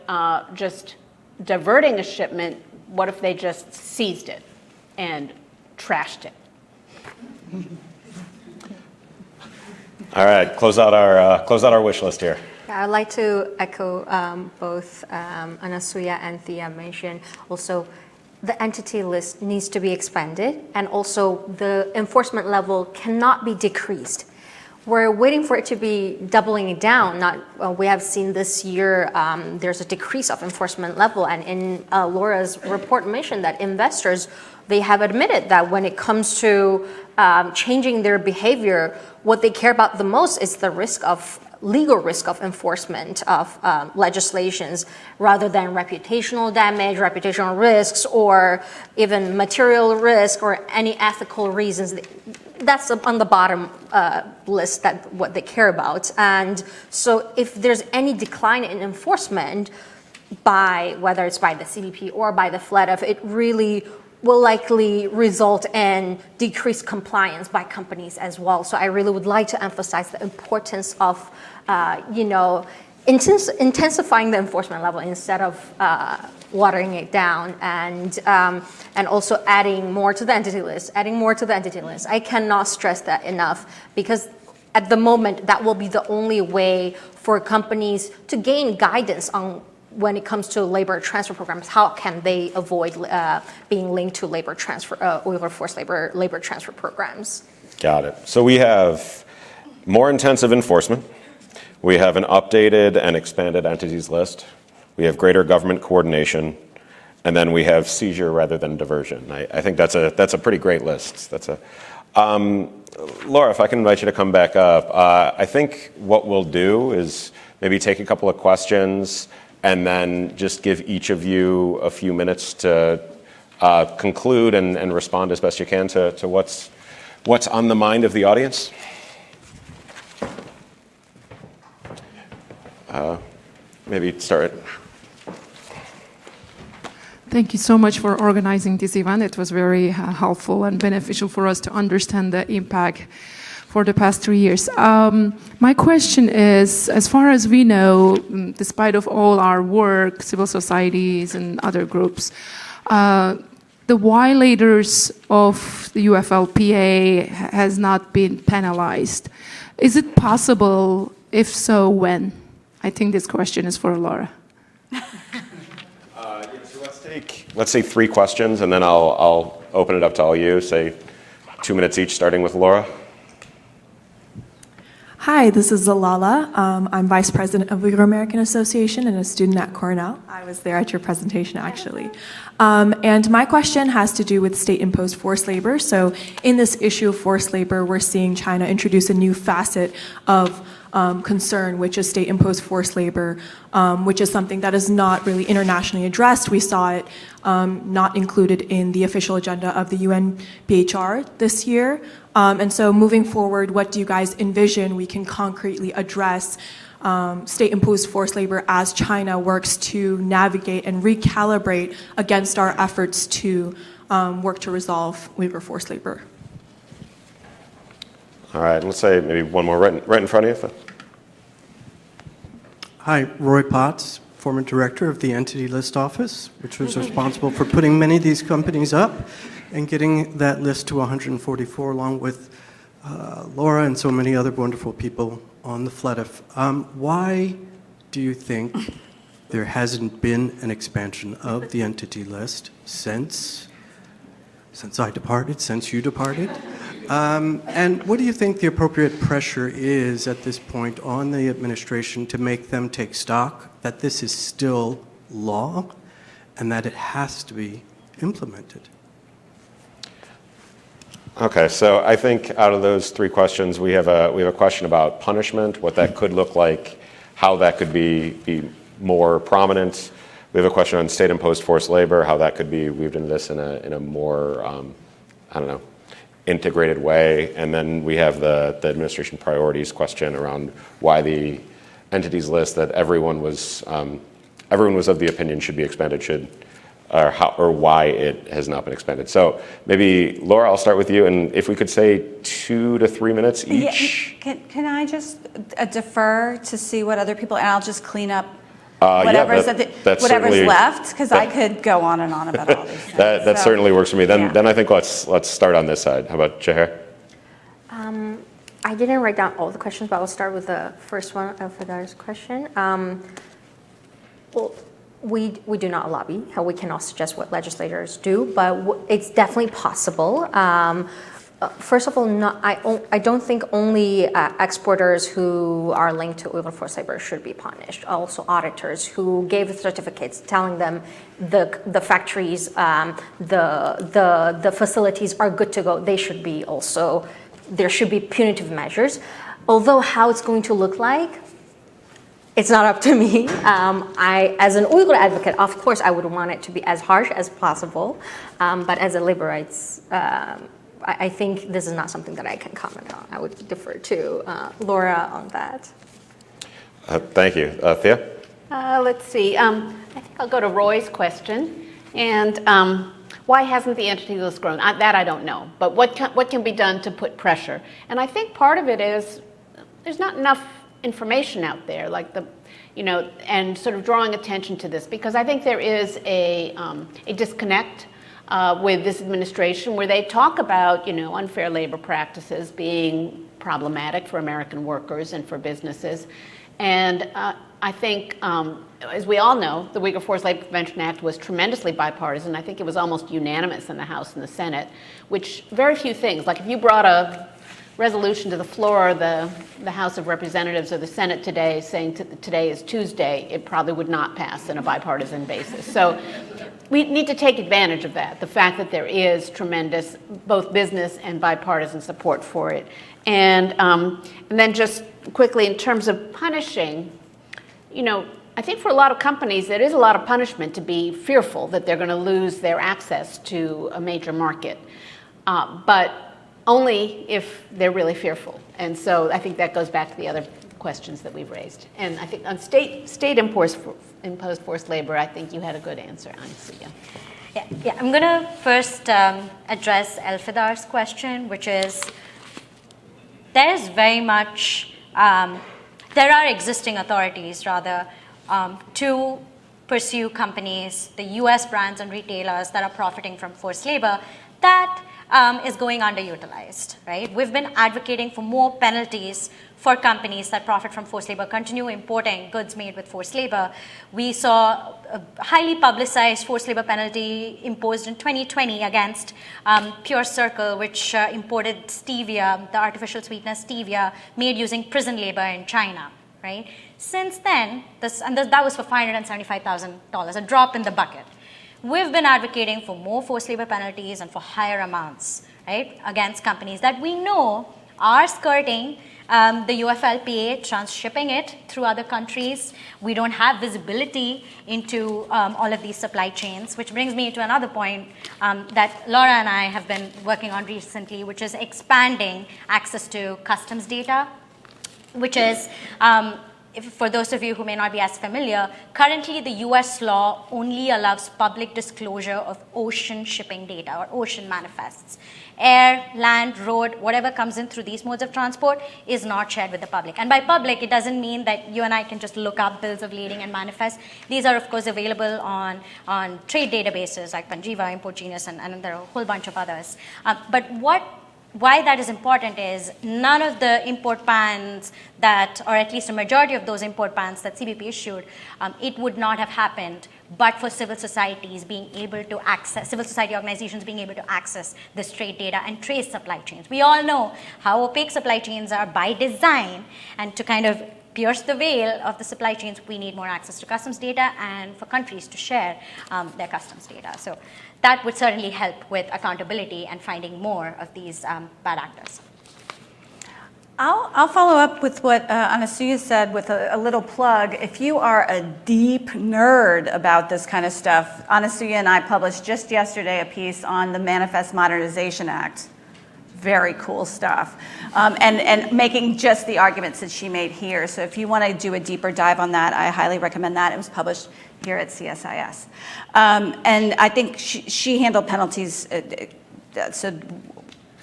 just diverting a shipment, what if they just seized it and trashed it? All right, close out our wish list here. Yeah, I'd like to echo both Anasuya and Thea mentioned. Also, the entity list needs to be expanded, and also the enforcement level cannot be decreased. We're waiting for it to be doubling down. We have seen this year there's a decrease of enforcement level, and in Laura's report mentioned that investors, they have admitted that when it comes to changing their behavior, what they care about the most is the legal risk of enforcement of legislations, rather than reputational damage, reputational risks, or even material risk, or any ethical reasons. that's on the bottom list, that what they care about. And so if there's any decline in enforcement by, whether it's by the CBP or by the FLEDF, it really will likely result in decreased compliance by companies as well. So I really would like to emphasize the importance of, intensifying the enforcement level instead of watering it down, and also adding more to the entity list, I cannot stress that enough, because at the moment, that will be the only way for companies to gain guidance on when it comes to labor transfer programs. How can they avoid being linked to labor transfer, Uyghur forced labor transfer programs? Got it. So we have more intensive enforcement. We have an updated and expanded entities list. We have greater government coordination, and then we have seizure rather than diversion. I think that's a pretty great list. Laura, if I can invite you to come back up. I think what we'll do is maybe take a couple of questions and then just give each of you a few minutes to conclude and respond as best you can to what's on the mind of the audience. Maybe start. Thank you so much for organizing this event. It was very helpful and beneficial for us to understand the impact for the past 3 years. My question is, as far as we know, despite of all our work, civil societies and other groups, the violators of the UFLPA has not been penalized. Is it possible? If so, when? I think this question is for Laura. So let's say 3 questions, and then I'll open it up to all you. Say 2 minutes each, starting with Laura. Hi, this is Zalala. I'm Vice President of Uyghur American Association and a student at Cornell. I was there at your presentation, actually. And my question has to do with state-imposed forced labor. So in this issue of forced labor, we're seeing China introduce a new facet of concern, which is state-imposed forced labor, which is something that is not really internationally addressed. We saw it not included in the official agenda of the UNBHR this year. And so moving forward, what do you guys envision we can concretely address state-imposed forced labor as China works to navigate and recalibrate against our efforts to work to resolve Uyghur forced labor? All right, let's say maybe one more right in front of you. Hi, Roy Potts, former director of the Entity List Office, which was responsible for putting many of these companies up and getting that list to 144, along with Laura and so many other wonderful people on the FLEDF. Why do you think there hasn't been an expansion of the entity list since I departed, since you departed? And what do you think the appropriate pressure is at this point on the administration to make them take stock that this is still law and that it has to be implemented? Okay, so I think out of those 3 questions, we have a question about punishment, what that could look like, how that could be more prominent. We have a question on state-imposed forced labor, how that could be weaved into this in a more, integrated way. And then we have the administration priorities question around why the entities list that everyone was of the opinion should be expanded or why it has not been expanded. So maybe Laura, I'll start with you, and if we could say 2 to 3 minutes each. Yeah, can I just defer to see what other people, and I'll just clean up whatever's left, because I could go on and on about all these things. That certainly works for me. Then I think let's start on this side. How about Jewher? I didn't write down all the questions, but I'll start with the first one of Fidar's question. Well, we do not lobby. We cannot suggest what legislators do, but it's definitely possible. First of all, I don't think only exporters who are linked to Uyghur forced labor should be punished. Also, auditors who gave certificates telling them the factories, the facilities are good to go. They should be also. There should be punitive measures. Although how it's going to look like, it's not up to me. As an Uyghur advocate, of course, I would want it to be as harsh as possible. But as a labor rights I think this is not something that I can comment on. I would defer to Laura on that. Thank you. Thea? Let's see. I think I'll go to Roy's question. And why hasn't the entity list grown? That I don't know. But what can be done to put pressure? And I think part of it is there's not enough information out there, like and sort of drawing attention to this, because I think there is a disconnect with this administration where they talk about unfair labor practices being problematic for American workers and for businesses. And I think, as we all know, the Uyghur Forced Labor Prevention Act was tremendously bipartisan. I think it was almost unanimous in the House and the Senate, which very few things, like if you brought a resolution to the floor of the House of Representatives or the Senate today saying today is Tuesday, it probably would not pass on a bipartisan basis. So we need to take advantage of that, the fact that there is tremendous both business and bipartisan support for it. And then just quickly, in terms of punishing, I think for a lot of companies, there is a lot of punishment to be fearful that they're going to lose their access to a major market. But only if they're really fearful. And so I think that goes back to the other questions that we've raised. And I think on state-imposed forced labor, I think you had a good answer, Anasuya. Yeah. I'm going to first address Elfidar's question, which is there is very much, there are existing authorities, rather, to pursue companies, the US brands and retailers that are profiting from forced labor that is going underutilized, right? We've been advocating for more penalties for companies that profit from forced labor, continue importing goods made with forced labor. We saw a highly publicized forced labor penalty imposed in 2020 against Pure Circle, which imported stevia, the artificial sweetener stevia, made using prison labor in China, right? Since then, that was for $575,000, a drop in the bucket. We've been advocating for more forced labor penalties and for higher amounts, right, against companies that we know are skirting the UFLPA, transshipping it through other countries. We don't have visibility into all of these supply chains, which brings me to another point that Laura and I have been working on recently, which is expanding access to customs data, which is for those of you who may not be as familiar, currently the US law only allows public disclosure of ocean shipping data or ocean manifests. Air, land, road, whatever comes in through these modes of transport is not shared with the public. And by public, it doesn't mean that you and I can just look up bills of lading and manifests. These are, of course, available on trade databases like Panjiva, Import Genius, and there are a whole bunch of others. But why that is important is none of the import bans that, or at least a majority of those import bans that CBP issued, it would not have happened but for civil societies being able to access, civil society organizations being able to access this trade data and trace supply chains. We all know how opaque supply chains are by design, and to kind of pierce the veil of the supply chains, we need more access to customs data and for countries to share their customs data. So that would certainly help with accountability and finding more of these bad actors. I'll follow up with what Anasuya said with a little plug. If you are a deep nerd about this kind of stuff, Anasuya and I published just yesterday a piece on the Manifest Modernization Act. Very cool stuff. And making just the arguments that she made here. So if you want to do a deeper dive on that, I highly recommend that. It was published here at CSIS. And I think she handled penalties so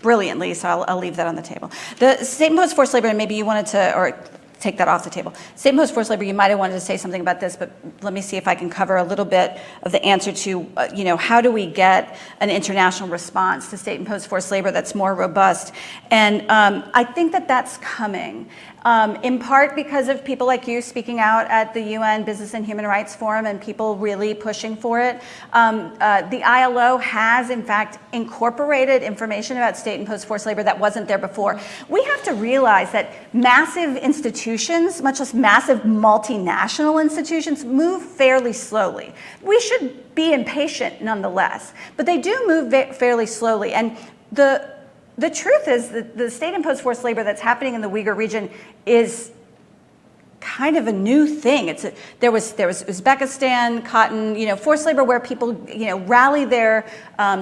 brilliantly, so I'll leave that on the table. The state-imposed forced labor, and maybe you wanted to, or take that off the table. State-imposed forced labor, you might have wanted to say something about this, but let me see if I can cover a little bit of the answer to, how do we get an international response to state-imposed forced labor that's more robust? And I think that that's coming. In part because of people like you speaking out at the UN Business and Human Rights Forum and people really pushing for it. The ILO has, in fact, incorporated information about state-imposed forced labor that wasn't there before. We have to realize that massive institutions, much less massive multinational institutions, move fairly slowly. We should be impatient nonetheless, but they do move fairly slowly. And the truth is that the state-imposed forced labor that's happening in the Uyghur region is kind of a new thing. There was Uzbekistan cotton, forced labor where people, rally their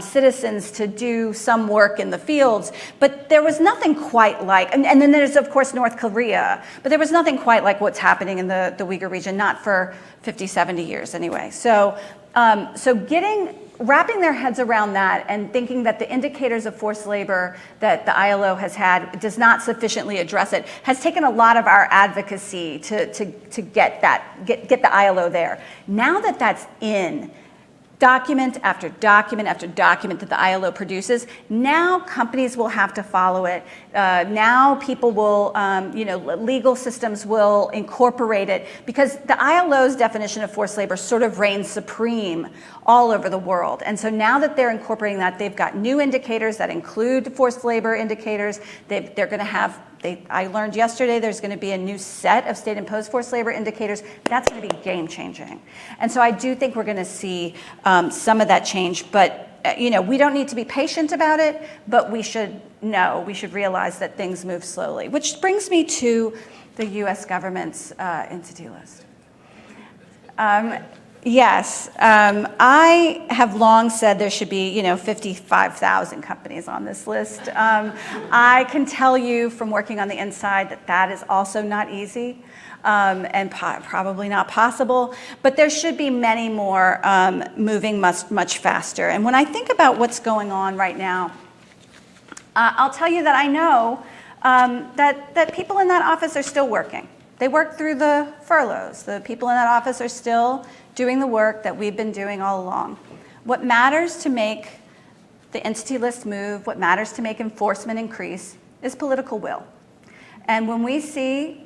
citizens to do some work in the fields, but there was nothing quite like, and then there's of course North Korea, but there was nothing quite like what's happening in the Uyghur region, not for 50, 70 years anyway. So wrapping their heads around that and thinking that the indicators of forced labor that the ILO has had does not sufficiently address it has taken a lot of our advocacy to get the ILO there. Now that that's in, document after document after document that the ILO produces, now companies will have to follow it. Now people will, legal systems will incorporate it, because the ILO's definition of forced labor sort of reigns supreme all over the world. And so now that they're incorporating that, they've got new indicators that include forced labor indicators. They're going to have, I learned yesterday there's going to be a new set of state-imposed forced labor indicators. That's going to be game-changing. And so I do think we're going to see some of that change. But, we don't need to be patient about it, but we should realize that things move slowly. Which brings me to the U.S. government's entity list. Yes, I have long said there should be, 55,000 companies on this list. I can tell you from working on the inside that is also not easy and probably not possible, but there should be many more moving much faster. And when I think about what's going on right now, I'll tell you that I know that people in that office are still working. They worked through the furloughs. The people in that office are still doing the work that we've been doing all along. What matters to make the entity list move, what matters to make enforcement increase, is political will. And when we see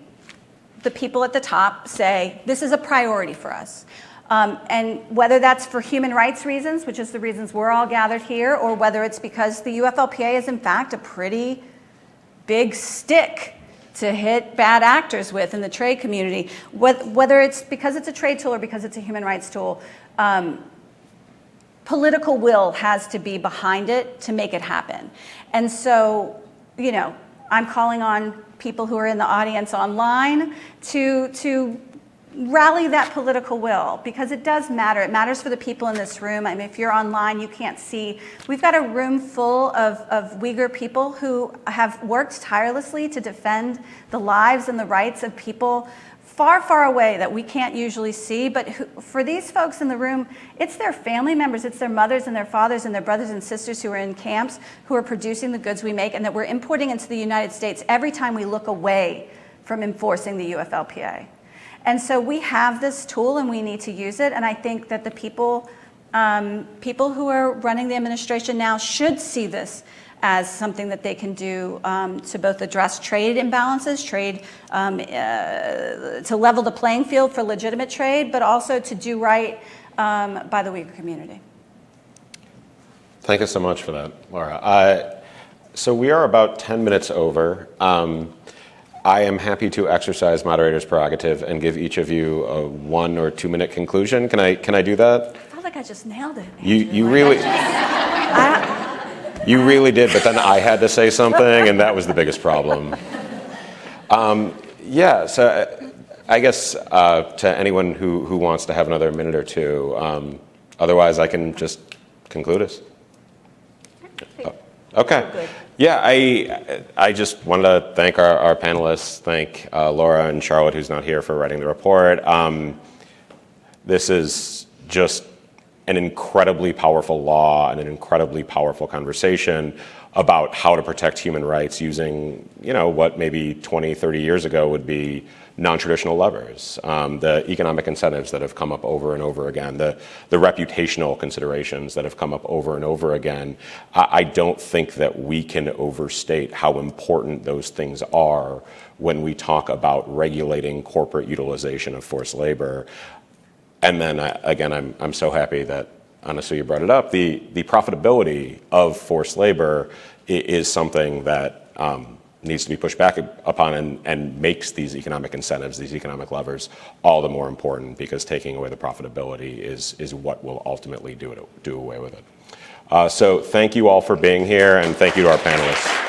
the people at the top say, this is a priority for us, and whether that's for human rights reasons, which is the reasons we're all gathered here, or whether it's because the UFLPA is in fact a pretty big stick to hit bad actors with in the trade community, whether it's because it's a trade tool or because it's a human rights tool, political will has to be behind it to make it happen. And so, I'm calling on people who are in the audience online to rally that political will, because it does matter. It matters for the people in this room. I mean, if you're online, you can't see. We've got a room full of Uyghur people who have worked tirelessly to defend the lives and the rights of people far, far away that we can't usually see. But for these folks in the room, it's their family members, it's their mothers and their fathers and their brothers and sisters who are in camps, who are producing the goods we make and that we're importing into the United States every time we look away from enforcing the UFLPA. And so we have this tool and we need to use it. And I think that the people who are running the administration now should see this as something that they can do to both address trade imbalances, to level the playing field for legitimate trade, but also to do right by the Uyghur community. Thank you so much for that, Laura. So we are about 10 minutes over. I am happy to exercise moderator's prerogative and give each of you a 1 or 2 minute conclusion. Can I do that? I felt like I just nailed it. You really, you really did, but then I had to say something, and that was the biggest problem. So I guess to anyone who wants to have another minute or two, otherwise I can just conclude us. Okay. Yeah, I just wanted to thank our panelists, thank Laura and Charlotte, who's not here, for writing the report. This is just an incredibly powerful law and an incredibly powerful conversation about how to protect human rights using, what maybe 20, 30 years ago would be non-traditional levers, the economic incentives that have come up over and over again, the reputational considerations that have come up over and over again. I don't think that we can overstate how important those things are when we talk about regulating corporate utilization of forced labor. And then again, I'm so happy that Anasuya brought it up. The profitability of forced labor is something that needs to be pushed back upon and makes these economic incentives, these economic levers, all the more important, because taking away the profitability is what will ultimately do away with it. So thank you all for being here, and thank you to our panelists.